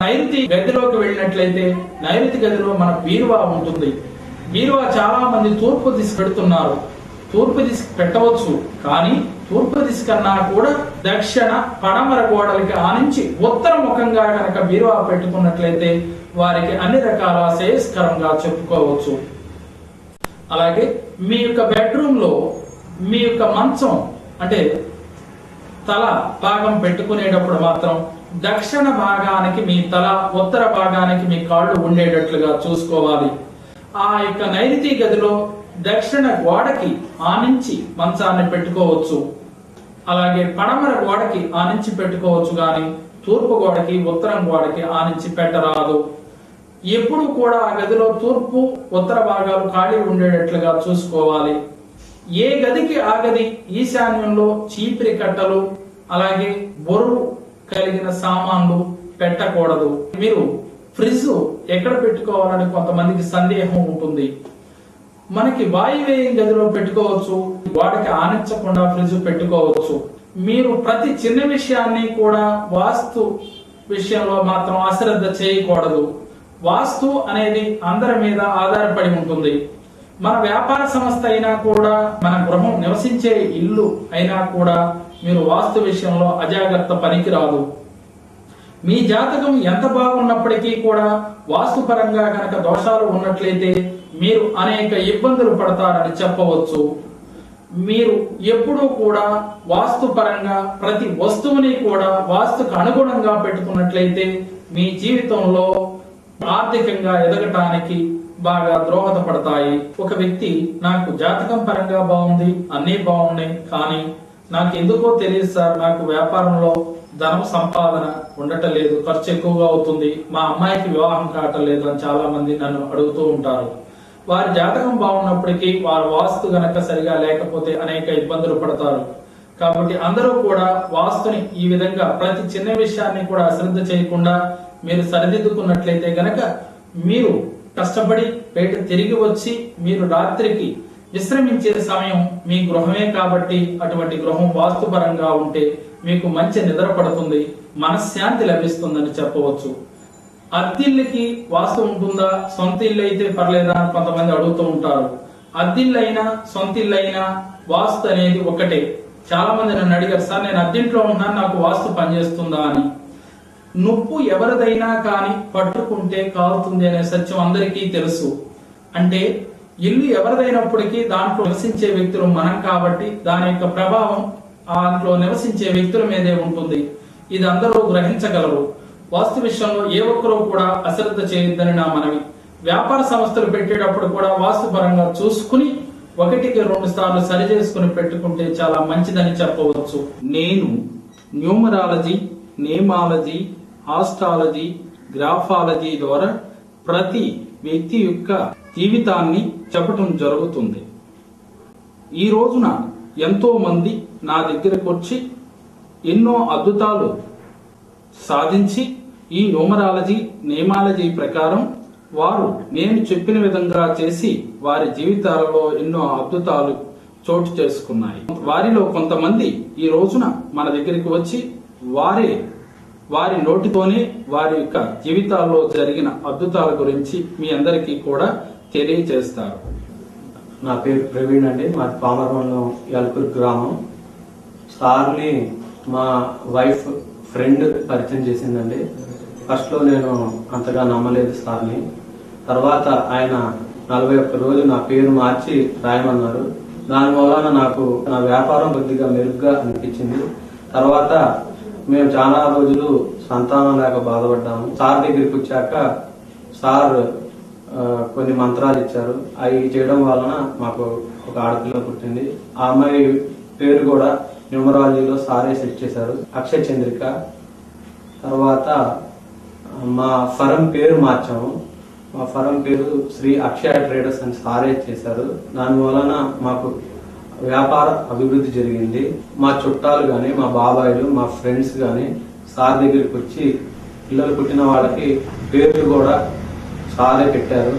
నైరుతి గదిలోకి వెళ్ళినట్లయితే నైరుతి గదిలో మన బీరువా ఉంటుంది. బీరువా చాలా మంది తూర్పు దిశ పెడుతున్నారు. తూర్పు దిశ పెట్టవచ్చు, కానీ తూర్పు దిశ కన్నా కూడా దక్షిణ పడమర గోడలకి ఆనించి ఉత్తర ముఖంగా కనుక బీరువా పెట్టుకున్నట్లయితే వారికి అన్ని రకాల శ్రేయస్కరంగా చెప్పుకోవచ్చు. అలాగే మీ యొక్క బెడ్రూమ్ లో మీ యొక్క మంచం అంటే తల భాగం పెట్టుకునేటప్పుడు మాత్రం దక్షిణ భాగానికి మీ తల, ఉత్తర భాగానికి మీ కాళ్ళు ఉండేటట్లుగా చూసుకోవాలి. ఆ యొక్క నైరుతి గదిలో దక్షిణ గోడకి ఆనించి మంచాన్ని పెట్టుకోవచ్చు. అలాగే పడమర గోడకి ఆనించి పెట్టుకోవచ్చు, కానీ తూర్పు గోడకి ఉత్తరం గోడకి ఆనించి పెట్టరాదు. ఎప్పుడు కూడా ఆ గదిలో తూర్పు ఉత్తర భాగాలు ఖాళీ ఉండేటట్లుగా చూసుకోవాలి. ఏ గదికి ఆ గది ఈశాన్యంలో చీపిరి కట్టలు అలాగే బొరువు కలిగిన సామాన్లు పెట్టకూడదు. మీరు ఫ్రిడ్జ్ ఎక్కడ పెట్టుకోవాలని కొంతమందికి సందేహం ఉంటుంది. మనకి వాయువేయ గదిలో పెట్టుకోవచ్చు, గోడకి ఆనించకుండా ఫ్రిడ్జ్ పెట్టుకోవచ్చు. మీరు ప్రతి చిన్న విషయాన్ని కూడా వాస్తు విషయంలో మాత్రం అశ్రద్ధ చేయకూడదు. వాస్తు అనేది అందరి మీద ఆధారపడి ఉంటుంది. మన వ్యాపార సంస్థ అయినా కూడా, మన గృహం నివసించే ఇల్లు అయినా కూడా మీరు వాస్తు విషయంలో అజాగ్రత్త పనికిరాదు. మీ జాతకం ఎంత బాగున్నప్పటికీ కూడా వాస్తు పరంగా కనుక దోషాలు ఉన్నట్లయితే మీరు అనేక ఇబ్బందులు పడతారని చెప్పవచ్చు. మీరు ఎప్పుడూ కూడా వాస్తు పరంగా ప్రతి వస్తువుని కూడా వాస్తుకు అనుగుణంగా పెట్టుకున్నట్లయితే మీ జీవితంలో ఆర్థికంగా ఎదగటానికి బాగా దోహదపడతాయి. ఒక వ్యక్తి నాకు జాతకం పరంగా బాగుంది, అన్నీ బాగున్నాయి, కానీ నాకు ఎందుకో తెలియదు సార్, నాకు వ్యాపారంలో ధనం సంపాదన ఉండటం లేదు, ఖర్చు ఎక్కువగా అవుతుంది, మా అమ్మాయికి వివాహం కావటం లేదు అని చాలా మంది నన్ను అడుగుతూ ఉంటారు. వారి జాతకం బాగున్నప్పటికీ వారు వాస్తు గనక సరిగా లేకపోతే అనేక ఇబ్బందులు పడతారు. కాబట్టి అందరూ కూడా వాస్తుని ఈ విధంగా ప్రతి చిన్న విషయాన్ని కూడా అశ్రద్ధ చేయకుండా మీరు సరిదిద్దుకున్నట్లయితే గనక మీరు కష్టపడి బయట తిరిగి వచ్చి మీరు రాత్రికి విశ్రమించే సమయం మీ గృహమే కాబట్టి అటువంటి గృహం వాస్తుపరంగా ఉంటే మీకు మంచి నిద్ర పడుతుంది, మనశ్శాంతి లభిస్తుందని చెప్పవచ్చు. అద్దిళ్ళకి వాస్తు ఉంటుందా, సొంత ఇల్లు అయితే పర్లేదా అని కొంతమంది అడుగుతూ ఉంటారు. అద్దిల్లు అయినా సొంత ఇల్లు అయినా వాస్తు అనేది ఒకటే. చాలా మంది నన్ను అడిగారు, సార్ నేను అద్దింట్లో ఉన్నాను, నాకు వాస్తు పనిచేస్తుందా అని. నువ్వు ఎవరిదైనా కానీ పట్టుకుంటే కాలుతుంది అనే సత్యం అందరికీ తెలుసు. అంటే ఇల్లు ఎవరిదైనప్పటికీ దాంట్లో నివసించే వ్యక్తులు మనం కాబట్టి దాని యొక్క ప్రభావం దాంట్లో నివసించే వ్యక్తుల మీదే ఉంటుంది. ఇది అందరూ గ్రహించగలరు. వాస్తు విషయంలో ఏ ఒక్కరూ కూడా అశ్రద్ధ చేయొద్దని నా మనవి. వ్యాపార సంస్థలు పెట్టేటప్పుడు కూడా వాస్తు పరంగా చూసుకుని 1-2 సార్లు సరి చేసుకుని పెట్టుకుంటే చాలా మంచిదని చెప్పవచ్చు. నేను న్యూమరాలజీ, నేమాలజీ, ఆస్ట్రాలజీ, గ్రాఫాలజీ ద్వారా ప్రతి వ్యక్తి యొక్క జీవితాన్ని చెప్పటం జరుగుతుంది. ఈ రోజున ఎంతో మంది నా దగ్గరకు వచ్చి ఎన్నో అద్భుతాలు సాధించి ఈ న్యూమరాలజీ, నేమాలజీ ప్రకారం వారు నేను చెప్పిన విధంగా చేసి వారి జీవితాలలో ఎన్నో అద్భుతాలు చోటు చేసుకున్నాయి. వారిలో కొంతమంది ఈ రోజున మన దగ్గరికి వచ్చి వారి నోటితోనే వారి యొక్క జీవితాల్లో జరిగిన అద్భుతాల గురించి మీ అందరికీ కూడా తెలియజేస్తారు. నా పేరు ప్రవీణ్ అండి, మాది పామరమండలం యల్కూర్ గ్రామం. సార్ని మా వైఫ్ ఫ్రెండ్ పరిచయం చేసిందండి. ఫస్ట్ లో నేను అంతగా నమ్మలేదు సార్ని. తర్వాత ఆయన 41 రోజు నా పేరు మార్చి రాయమన్నారు. దాని వలన నాకు నా వ్యాపారం కొద్దిగా మెరుగ్గా అనిపించింది. తర్వాత మేము చాలా రోజులు సంతానం లేక బాధపడ్డాము. సార్ దగ్గరికి వచ్చాక సార్ కొన్ని మంత్రాలు ఇచ్చారు. అవి చేయడం వలన మాకు ఒక ఆడపిల్ల పుట్టింది. ఆ అమ్మాయి పేరు కూడా న్యూమరాలజీలో సారే సెట్ చేశారు, అక్షయ చంద్రిక. తర్వాత మా ఫరం పేరు మార్చాము. మా ఫరం పేరు శ్రీ అక్షయ ట్రేడర్స్ అని సారే చేశారు. దాని వలన మాకు వ్యాపార అభివృద్ధి జరిగింది. మా చుట్టాలు గాని, మా బాబాయిలు, మా ఫ్రెండ్స్ గాని సార్ దగ్గరికి వచ్చి పిల్లలు పుట్టిన వాళ్ళకి పేర్లు కూడా సారే పెట్టారు.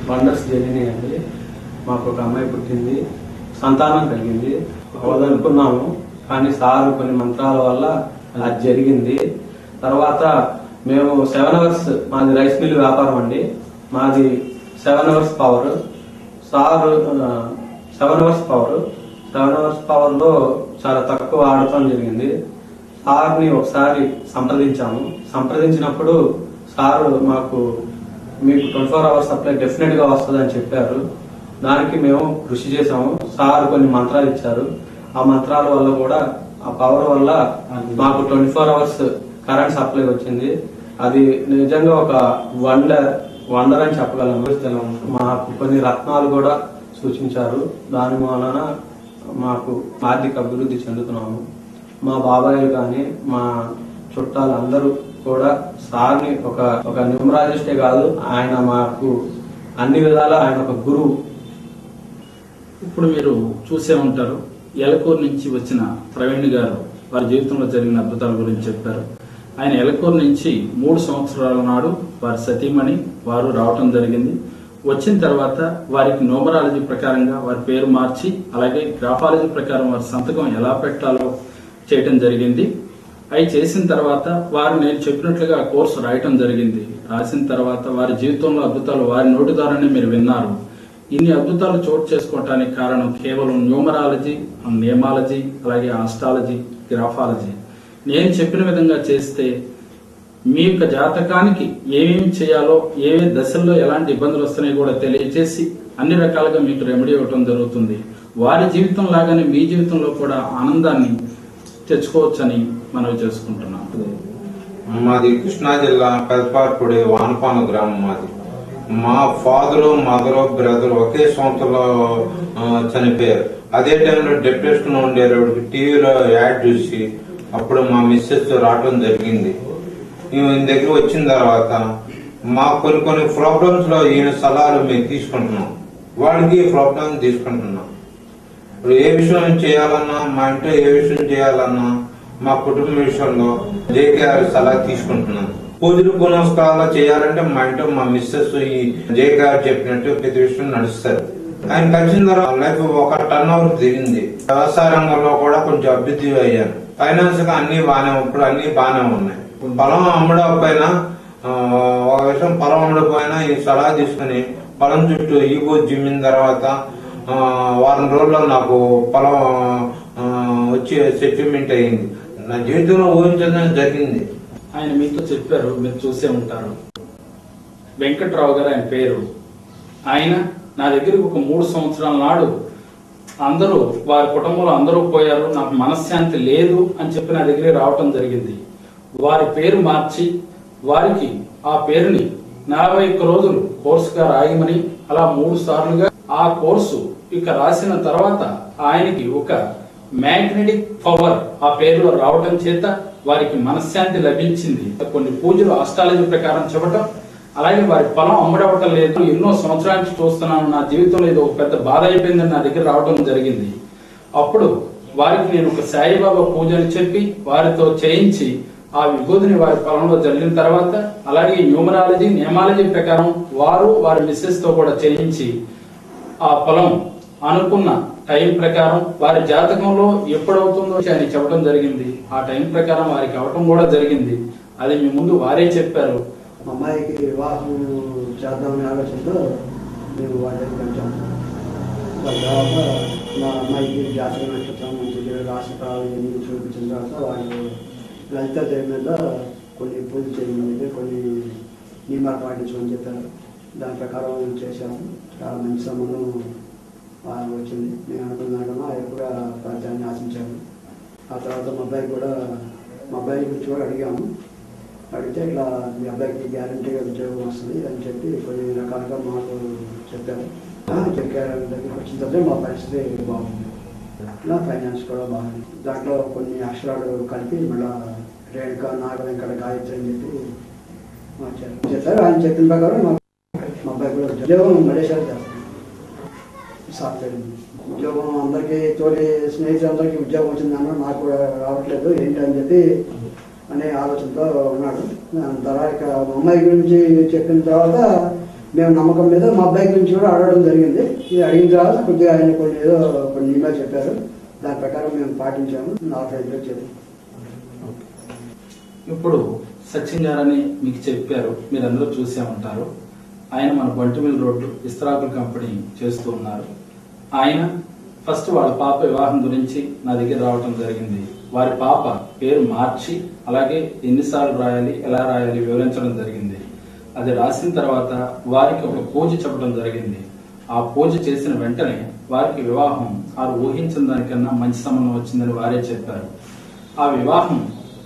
వండర్స్ జరిగినాయండి. మాకు ఒక అమ్మాయి పుట్టింది, సంతానం కలిగింది. అవదనుకున్నాము, కానీ సార్ కొన్ని మంత్రాల వల్ల అది జరిగింది. తర్వాత మేము 7 అవర్స్ మాది రైస్ మిల్ వ్యాపారం అండి. మాది 7 hours power. Sir 7 hours power లో చాలా తక్కువ ఆడటం జరిగింది. సార్ని ఒకసారి సంప్రదించినప్పుడు సార్ మీకు 24 అవర్స్ సప్లై డెఫినెట్ గా వస్తుందని చెప్పారు. దానికి మేము కృషి చేసాము. సార్ కొన్ని మంత్రాలు ఇచ్చారు. ఆ మంత్రాల వల్ల కూడా, ఆ పవర్ వల్ల మాకు 24 అవర్స్ కరెంట్ సప్లై వచ్చింది. అది నిజంగా ఒక వండర్ అని చెప్పగలను. మాకు కొన్ని రత్నాలు కూడా సూచించారు. దాని వలన మాకు ఆర్థిక అభివృద్ధి చెందుతున్నాము. మా బాబాయిలు కానీ మా చుట్టాలు అందరూ కూడా సార్ని ఒక న్యూమరాలజిస్టే కాదు, ఆయన మాకు అన్ని విధాలా ఆయన ఒక గురువు. ఇప్పుడు మీరు చూసే ఉంటారు, ఎలకూరు నుంచి వచ్చిన ప్రవీణ్ గారు వారి జీవితంలో జరిగిన అద్భుతాల గురించి చెప్పారు. ఆయన ఎలకూరు నుంచి 3 సంవత్సరాల నాడు వారి సతీమణి వారు రావటం జరిగింది. వచ్చిన తర్వాత వారికి న్యూమరాలజీ ప్రకారంగా వారి పేరు మార్చి, అలాగే గ్రాఫాలజీ ప్రకారం వారి సంతకం ఎలా పెట్టాలో చేయటం జరిగింది. అవి చేసిన తర్వాత వారు నేను చెప్పినట్లుగా కోర్సు రాయటం జరిగింది. రాసిన తర్వాత వారి జీవితంలో అద్భుతాలు వారి నోటి ద్వారానే మీరు విన్నారు. ఇన్ని అద్భుతాలు చోటు చేసుకోవటానికి కారణం కేవలం న్యూమరాలజీ, నియమాలజీ, అలాగే ఆస్ట్రాలజీ, గ్రాఫాలజీ. నేను చెప్పిన విధంగా చేస్తే మీ యొక్క జాతకానికి ఏమేమి చేయాలో, ఏమేమి దశల్లో ఎలాంటి ఇబ్బందులు వస్తున్నాయో కూడా తెలియజేసి అన్ని రకాలుగా మీకు రెమెడీ ఇవ్వటం జరుగుతుంది. వారి జీవితం లాగానే మీ జీవితంలో కూడా ఆనందాన్ని తెచ్చుకోవచ్చని మనవి చేసుకుంటున్నాం. మాది కృష్ణా జిల్లా పెదపార్పుడి వానపాన గ్రామం. మాది మా ఫాదరు, మదరు, బ్రదర్ ఒకే సంవత్సరంలో చనిపోయారు. అదే టైంలో డిప్రెషన్ ఉండేరు. టీవీలో యాడ్ చూసి అప్పుడు మా మిస్సెస్ రావడం జరిగింది. ఈయన దగ్గర వచ్చిన తర్వాత మా కొన్ని ప్రాబ్లమ్స్ లో ఈయన సలహాలు మేము తీసుకుంటున్నాం. వాడికి ప్రాబ్లమ్ తీసుకుంటున్నాం. ఇప్పుడు ఏ విషయం చేయాలన్నా, మా ఇంట్లో ఏ విషయం చేయాలన్నా, మా కుటుంబ విషయంలో జేకేఆర్ సలహా తీసుకుంటున్నాం. పూజలు పునస్కారాలు చేయాలంటే మా ఇంట్లో మా మిస్సెస్ ఈ జేకేఆర్ చెప్పినట్టు ప్రతి విషయం నడుస్తారు. ఆయన కలిసిన తర్వాత లైఫ్ ఒక టర్న్ ఓవర్ దిగింది. వ్యవసాయ రంగంలో కూడా కొంచెం అభివృద్ధి అయ్యాను. ఫైనాన్స్ గా అన్ని బాగానే ఉన్నాయి. పొలం అమ్మడపోయినా, ఒక విషయం పొలం అమ్మడిపోయినా ఈ సలహా తీసుకుని పొలం చుట్టూ ఈగో జిమ్మిన తర్వాత వారం రోజుల్లో నాకు పొలం వచ్చి సెటిల్మెంట్ అయ్యింది. నా జీవితంలో ఊహించడం జరిగింది. ఆయన మీతో చెప్పారు, మీరు చూసే ఉంటారు. వెంకట్రావు గారు ఆయన పేరు. ఆయన నా దగ్గరికి ఒక 3 సంవత్సరాల నాడు అందరూ వారి కుటుంబంలో అందరూ పోయారు, నాకు మనశ్శాంతి లేదు అని చెప్పి నా దగ్గరికి రావటం జరిగింది. వారి పేరు మార్చి వారికి ఆ పేరుని 41 రోజులు కోర్సుగా రాయమని, అలా 3 సార్లుగా ఆ కోర్సు ఇక రాసిన తర్వాత ఆయనకి ఒక మ్యాగ్నెటిక్ పవర్ ఆ పేరులో రావటం చేత వారికి మనశ్శాంతి లభించింది. కొన్ని పూజలు ఆస్ట్రాలజీ ప్రకారం చెప్పటం, అలాగే వారి పొలం అమ్ముడవటం లేదు, ఎన్నో సంవత్సరాల నుంచి చూస్తున్నాను, నా జీవితంలో ఇది ఒక పెద్ద బాధ అయిపోయిందని నా దగ్గర రావటం జరిగింది. అప్పుడు వారికి నేను ఒక సాయిబాబా పూజని చెప్పి వారితో చేయించి ఆ విభూతిని వారి పొలంలో జల్లిన తర్వాత, అలాగే న్యూమరాలజీ, నియమాలజీ ప్రకారం వారు వారి మిస్సెస్ తో కూడా చేయించి ఆ పొలం అనుకున్న టైం ప్రకారం వారి జాతకంలో ఎప్పుడవుతుందో అని చెప్పడం జరిగింది. ఆ టైం ప్రకారం వారికి అవటం కూడా జరిగింది. అది మీ ముందు వారే చెప్పారు. మా అమ్మాయికి వివాహం చేద్దామనే ఆలోచనతో మేము వాటిని కొంచెం తర్వాత మా అమ్మాయికి జాతక నక్షత్రం మంచి రాష్ట్రాలు ఎన్ని చూపించిన తర్వాత వాళ్ళు లలిత దేవి మీద కొన్ని పూజ చేయమని, కొన్ని నియమాలు పాటించమని చెప్పారు. దాని ప్రకారం చేశాము. చాలా మంచి సంబంధం వచ్చింది. నేను అనుకున్నాను ఎక్కువగా ఫలితాన్ని ఆశించాను. ఆ తర్వాత మా అబ్బాయి గురించి కూడా అడిగాము. అడిగితే ఇట్లా మీ అబ్బాయికి గ్యారంటీగా ఉద్యోగం వస్తుంది అని చెప్పి కొన్ని రకాలుగా మాకు చెప్పారు. చెప్పారు దగ్గరికి వచ్చిన తర్వాత మా పరిస్థితి బాగుంది. ఇలా ఫైనాన్స్ కూడా బాగుంది. దాంట్లో కొన్ని అక్షరాలు కలిపి మళ్ళా రేణుక, నాగ, వెంకట, గాయత్రి అని చెప్పి చెప్పారు. ఆయన చెప్పిన ప్రకారం మా అబ్బాయి కూడా ఉద్యోగం మలేషియాలో చేస్తాను. సాఫ్ట్వేర్ ఉద్యోగం అందరికీ తోటి స్నేహితులందరికీ ఉద్యోగం వచ్చిందన్న నాకు కూడా రావట్లేదు ఏంటి అని చెప్పి అనే ఆలోచనతో ఉన్నాడు. తర్వాత మా అమ్మాయి గురించి చెప్పిన తర్వాత మేము నమ్మకం మీద మా అబ్బాయి గురించి కూడా అడగడం జరిగింది. ఇది అడిగిన తర్వాత కొద్దిగా ఆయన కొన్ని నియమాలు చెప్పారు. దాని ప్రకారం మేము పాటించాము. 4-5 రోజులు. ఇప్పుడు సచిన్ గారని మీకు చెప్పారు, మీరందరూ చూసే ఉంటారు. ఆయన మన బంటిమిల్ రోడ్డు ఇస్తరాకుల కంపెనీ చేస్తూ ఉన్నారు. ఆయన ఫస్ట్ వాళ్ళ పాప వివాహం గురించి నా దగ్గర రావడం జరిగింది. వారి పాప పేరు మార్చి అలాగే ఎన్నిసార్లు రాయాలి, ఎలా రాయాలి వివరించడం జరిగింది. అది రాసిన తర్వాత వారికి ఒక పూజ చెప్పడం జరిగింది. ఆ పూజ చేసిన వెంటనే వారికి వివాహం వారు ఊహించిన దానికన్నా మంచి సంబంధం వచ్చిందని వారే చెప్పారు. ఆ వివాహం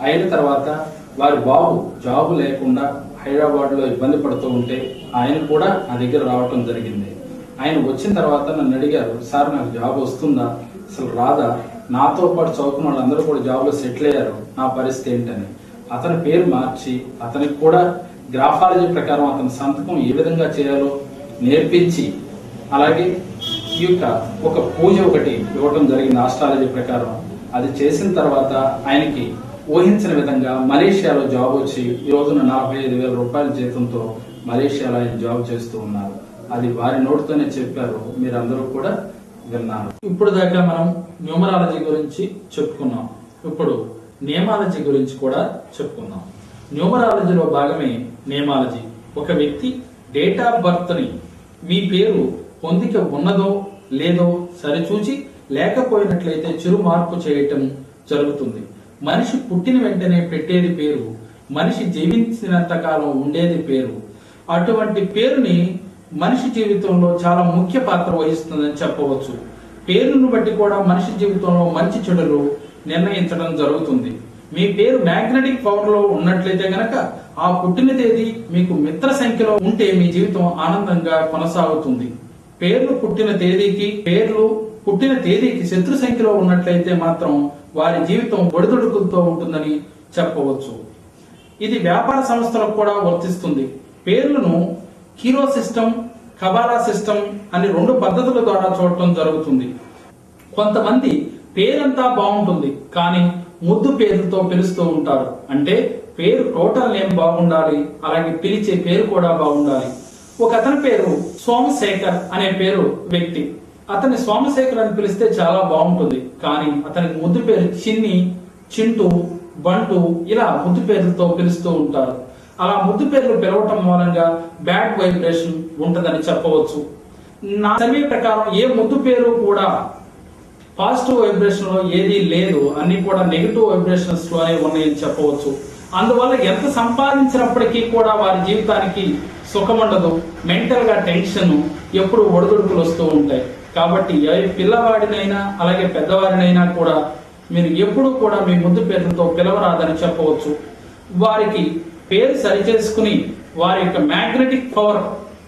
అయిన తర్వాత వారి బాబు జాబు లేకుండా హైదరాబాద్ లో ఇబ్బంది పడుతూ ఉంటే ఆయన కూడా నా దగ్గర రావటం జరిగింది. ఆయన వచ్చిన తర్వాత నన్ను అడిగారు, సార్ నాకు జాబ్ వస్తుందా, అసలు రాదా, నాతో పాటు చదువుకున్న వాళ్ళందరూ కూడా జాబ్ లో సెటిల్ అయ్యారు, నా పరిస్థితి ఏంటని. అతని పేరు మార్చి అతనికి కూడా గ్రాఫాలజీ ప్రకారం అతని సంతకం ఏ విధంగా చేయాలో నేర్పించి అలాగే ఈ యొక్క ఒక పూజ ఒకటి ఇవ్వటం జరిగింది ఆస్ట్రాలజీ ప్రకారం. అది చేసిన తర్వాత ఆయనకి ఊహించిన విధంగా మలేషియాలో జాబ్ వచ్చి ఈ రోజున 45,000 రూపాయల జీతంతో మలేషియాలో ఆయన జాబ్ చేస్తూ ఉన్నారు. అది వారి నోటితోనే చెప్పారు, మీరందరూ కూడా విన్నారు. ఇప్పుడు దాకా మనం న్యూమరాలజీ గురించి చెప్పుకున్నాం. ఇప్పుడు నేమాలజీ గురించి కూడా చెప్పుకుందాం. న్యూమరాలజీలో భాగమే నేమాలజీ. ఒక వ్యక్తి డేట్ ఆఫ్ బర్త్ ని మీ పేరు పొందిక ఉన్నదో లేదో సరిచూచి లేకపోయినట్లయితే చిరు మార్పు చేయటం జరుగుతుంది. మనిషి పుట్టిన వెంటనే పెట్టేది పేరు, మనిషి జీవించినంత కాలం ఉండేది పేరు. అటువంటి పేరుని మనిషి జీవితంలో చాలా ముఖ్య పాత్ర వహిస్తుందని చెప్పవచ్చు. పేరును బట్టి కూడా మనిషి జీవితంలో మంచి చెడులు నిర్ణయించడం జరుగుతుంది. మీ పేరు మ్యాగ్నెటిక్ పవర్ లో ఉన్నట్లయితే గనక ఆ పుట్టిన తేదీ మీకు మిత్ర సంఖ్యలో ఉంటే మీ జీవితం ఆనందంగా కొనసాగుతుంది. పేర్లు పుట్టిన తేదీకి శత్రు సంఖ్యలో ఉన్నట్లయితే మాత్రం వారి జీవితం ఒడిదుడుకులతో ఉంటుందని చెప్పవచ్చు. ఇది వ్యాపార సంస్థలకు కూడా వర్తిస్తుంది. పేర్లను హీరో సిస్టమ్, కబాలా సిస్టమ్ అని 2 పద్ధతుల ద్వారా చూడటం జరుగుతుంది. కొంతమంది పేరంతా బాగుంటుంది కానీ ముద్దు పేరుతో పిలుస్తూ ఉంటారు. అంటే పేరు టోటల్ నేమ్ బాగుండాలి, అలాగే పిలిచే పేరు కూడా బాగుండాలి. ఒక అతని పేరు సోమశేఖర్ అనే పేరు వ్యక్తి. అతన్ని సోమశేఖర్ అని పిలిస్తే చాలా బాగుంటుంది, కానీ అతనికి ముద్దు పేరు చిన్ని, చింటూ, బంటు ఇలా ముద్దు పేర్లతో పిలుస్తూ ఉంటారు. అలా ముద్దు పేర్లు పిలవటం మూలంగా బ్యాడ్ వైబ్రేషన్ ఉంటుందని చెప్పవచ్చు. నా సర్వే ప్రకారం ఏ ముద్దు పేరు కూడా పాజిటివ్ వైబ్రేషన్ లో ఏది లేదు, అన్ని కూడా నెగిటివ్ వైబ్రేషన్స్ లోనే ఉన్నాయని చెప్పవచ్చు. అందువల్ల ఎంత సంపాదించినప్పటికీ కూడా వారి జీవితానికి సుఖం ఉండదు, మెంటల్ గా టెన్షన్, ఎప్పుడు ఒడిదుడుకులు వస్తూ ఉంటాయి. కాబట్టి ఏ పిల్లవాడినైనా అలాగే పెద్దవారినైనా కూడా మీరు ఎప్పుడు కూడా మీ ముద్దు పేర్లతో పిలవరాదని చెప్పవచ్చు. వారికి పేరు సరిచేసుకుని వారి యొక్క మ్యాగ్నెటిక్ పవర్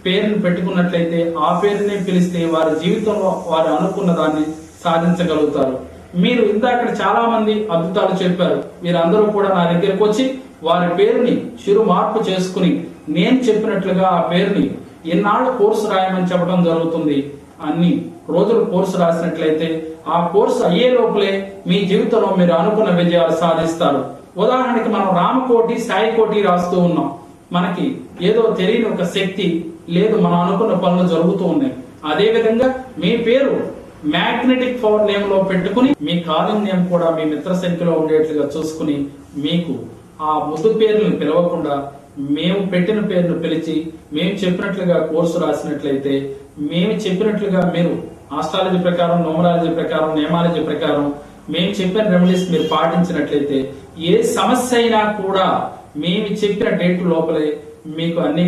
పేరుని పెట్టుకున్నట్లయితే ఆ పేరునే పిలిస్తే వారి జీవితంలో వారు అనుకున్న దాన్ని సాధించగలుగుతారు. మీరు ఇందాక చాలా మంది అద్భుతాలు చెప్పారు. మీరందరూ కూడా నా దగ్గరకు వచ్చి వారి పేరుని చిరు మార్పు చేసుకుని నేను చెప్పినట్లుగా ఆ పేరుని ఎన్నాళ్ళు కోర్సు రాయమని చెప్పడం జరుగుతుంది. అన్ని రోజులు కోర్సు రాసినట్లయితే ఆ కోర్సు అయ్యే లోపలే మీ జీవితంలో మీరు అనుకున్న విజయాలు సాధిస్తారు. ఉదాహరణకి మనం రామకోటి, సాయికోటి రాస్తూ ఉన్నాం. మనకి ఏదో తెలియని ఒక శక్తి లేదు, మనం అనుకున్న పనులు జరుగుతూ ఉన్నాయి. అదే విధంగా మీ పేరు మ్యాగ్నెటిక్ పవర్ నేమ్ లో పెట్టుకుని మీ కాలింగ్ నేమ్ కూడా మీ మిత్ర సంఖ్యలో ఉండేట్లుగా చూసుకుని మీకు ఆ ముద్దు పేరును పిలవకుండా మేము పెట్టిన పేరును పిలిచి మేము చెప్పినట్లుగా కోర్సు రాసినట్లయితే, మేము చెప్పినట్లుగా మీరు ఆస్ట్రాలజీ ప్రకారం, న్యూమరాలజీ ప్రకారం, నేమాలజీ ప్రకారం మేము చెప్పిన రెమెడీస్ మీరు పాటించినట్లయితే ఏ సమస్య అయినా కూడా మేము చెప్పిన డేట్ లోపలే మీకు అన్ని